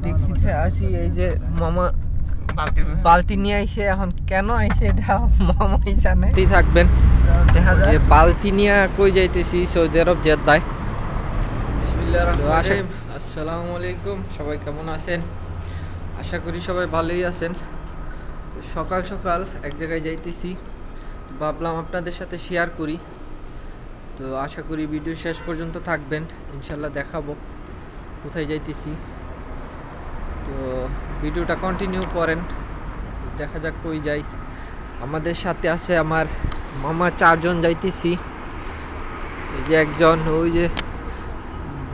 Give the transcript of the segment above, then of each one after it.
ট্যাক্সিতে আসি, এই যে মামা বালতি নিয়ে আইসে, এখন কেন আইসে এটা মামাই জানে। থাকবেন দেখা যায় বালতি নিয়ে কই যাইতেছি, সৌদি আরব জেদ্দায়। আসসালামু আলাইকুম, সবাই কেমন আছেন? আশা করি সবাই ভালোই আছেন। সকাল সকাল এক জায়গায় যাইতেছি, ভাবলাম আপনাদের সাথে শেয়ার করি। তো আশা করি ভিডিও শেষ পর্যন্ত থাকবেন, ইনশাল্লাহ দেখাবো কোথায় যাইতেছি। তো ভিডিওটা কন্টিনিউ করেন, দেখা যাক কই যাই। আমাদের সাথে আছে আমার মামা, 4 জন যাইতেছি। এই যে একজন, ওই যে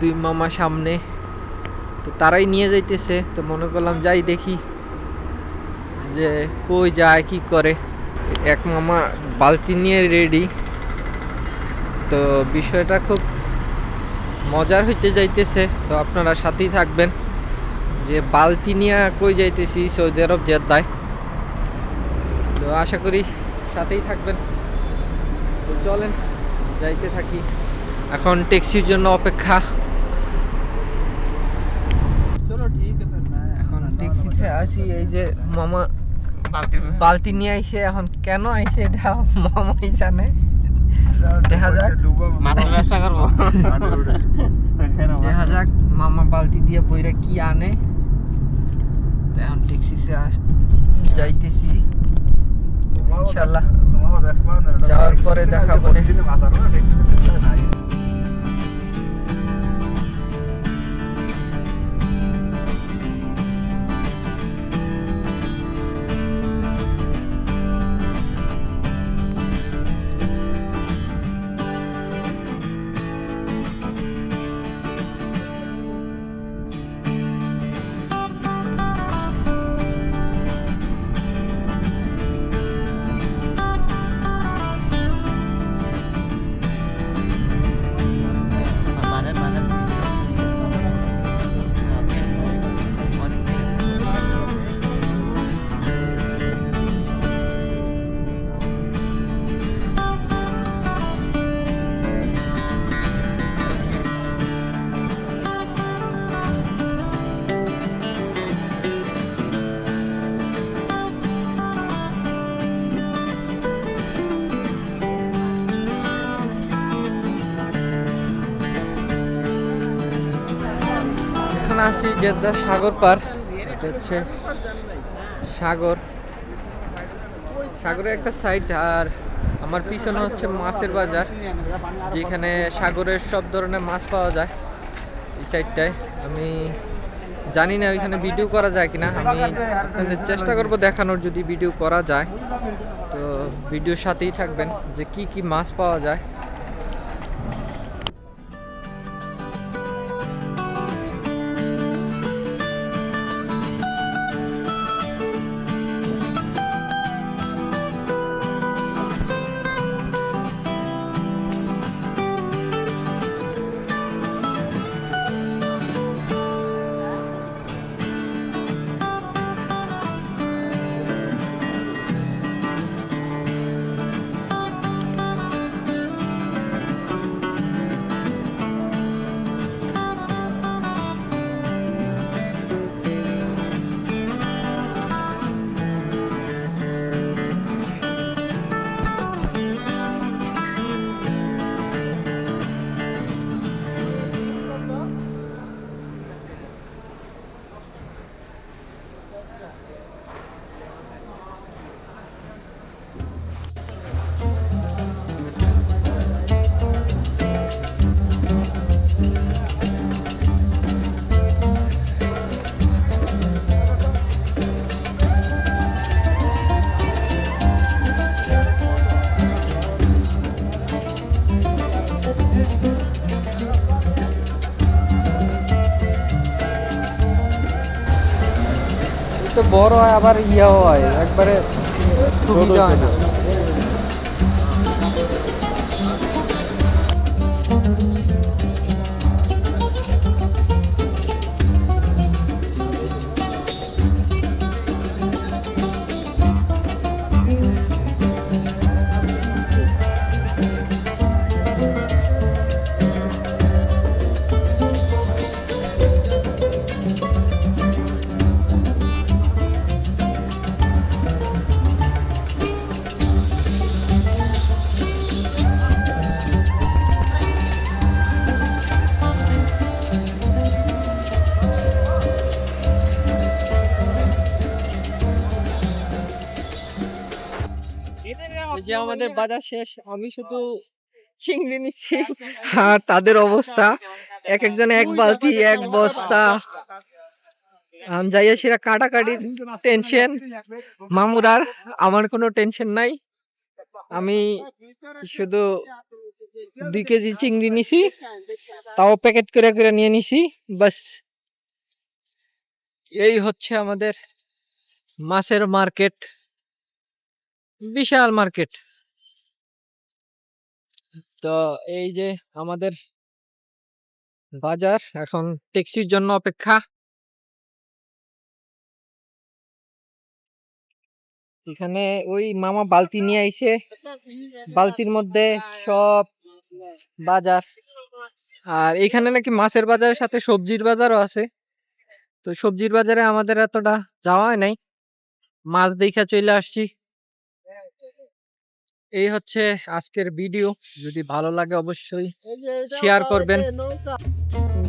2 মামা সামনে, তো তারাই নিয়ে যাইতেছে। তো মনে করলাম যাই দেখি যে কই যায় কি করে। এক মামা বালতি নিয়ে রেডি। তো বিষয়টা খুব মজার হইতে যাইতেছে, তো আপনারা সাথেই থাকবেন যে বালতি নিয়ে কই যাইতেছি, সৌদি আরব জেদ্দায়। তো আশা করি সাথেই থাকবেন। তো চলেন যাইতে থাকি, এখন ট্যাক্সির জন্য অপেক্ষা। এখন ট্যাক্সিতে আসি, এই যে মামা বালতি নিয়ে আইসে, এখন কেন আইসে এটা মামাই জানে। দেখা যাক দেখা যাক মামা বালতি দিয়ে বইরা কি আনে। এখন ট্যাক্সিতে যাইতেছি, ইনশাল্লাহ যাওয়ার পরে দেখা বলে। আসি জেদ্দা সাগর পার, এটা হচ্ছে সাগরের একটা সাইড। আর আমার পিছনে হচ্ছে মাছের বাজার, যেখানে সাগরের সব ধরনের মাছ পাওয়া যায়। এই সাইডটায় আমি জানি না ওইখানে ভিডিও করা যায় কিনা, আমি আপনাদের চেষ্টা করব দেখানোর, যদি ভিডিও করা যায়। তো ভিডিওর সাথেই থাকবেন যে কি কি মাছ পাওয়া যায়। তো বড় হয়, আবার ইয়াও হয়, একবারে সুবিধা হয় না। যে আমাদের বাজার শেষ, আমি শুধু চিংড়ি নিচ্ছি আর তাদের অবস্থা এক একজনে এক বালতি এক বস্তা যাইয়া সেরা কাটাকাটির টেনশন। মামুরার আমার কোনো টেনশন নাই, আমি শুধু 2 কেজি চিংড়ি নিছি, তাও প্যাকেট করে করে নিয়ে নিছি বাস। এই হচ্ছে আমাদের মাছের মার্কেট, বিশাল মার্কেট। তো এই যে আমাদের বাজার, এখন ট্যাক্সির জন্য অপেক্ষা। এখানে ওই মামা বালতি নিয়ে আইছে, বালতির মধ্যে সব বাজার। আর এখানে নাকি মাছের বাজারের সাথে সবজির বাজারও আছে, তো সবজির বাজারে আমাদের এতটা যাওয়া হয় নাই, মাছ দেখা চলে আসছি। এই হচ্ছে আজকের ভিডিও, যদি ভালো লাগে অবশ্যই শেয়ার করবেন।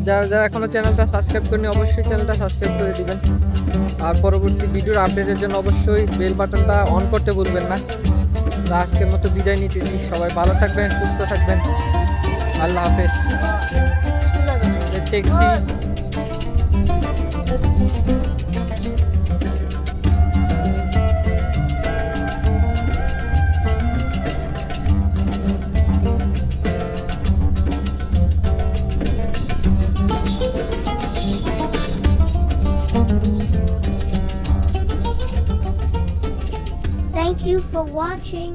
যারা যারা এখনো চ্যানেলটা সাবস্ক্রাইব করেনি অবশ্যই চ্যানেলটা সাবস্ক্রাইব করে দিবেন। আর পরবর্তী ভিডিওর আপডেটের জন্য অবশ্যই বেল বাটনটা অন করতে ভুলবেন না। আজকের মতো বিদায় নিতেছি, সবাই ভালো থাকবেন, সুস্থ থাকবেন, আল্লাহ হাফেজ। Taxi Thank you for watching.